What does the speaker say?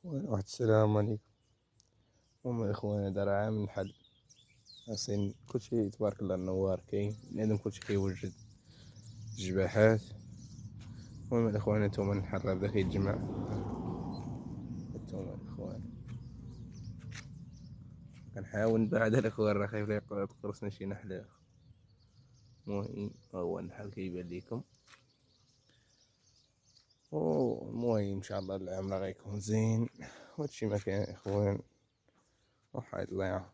واحد السلام عليكم. المهم الإخوان دار عام نحل حاسين كلشي تبارك الله النوار كاين بنادم كلشي كيوجد جباحات. المهم الإخوان نتوما الحرة بدا كيتجمع نتوما الإخوان كنحاول نبعد الإخوان راه خايف لا تقرصنا شي نحلة. المهم هو النحل كيبان ليكم المهم ان شاء الله العام راه غيكون زين وهادشي ما كاين اخوان وحيد الله يعاون.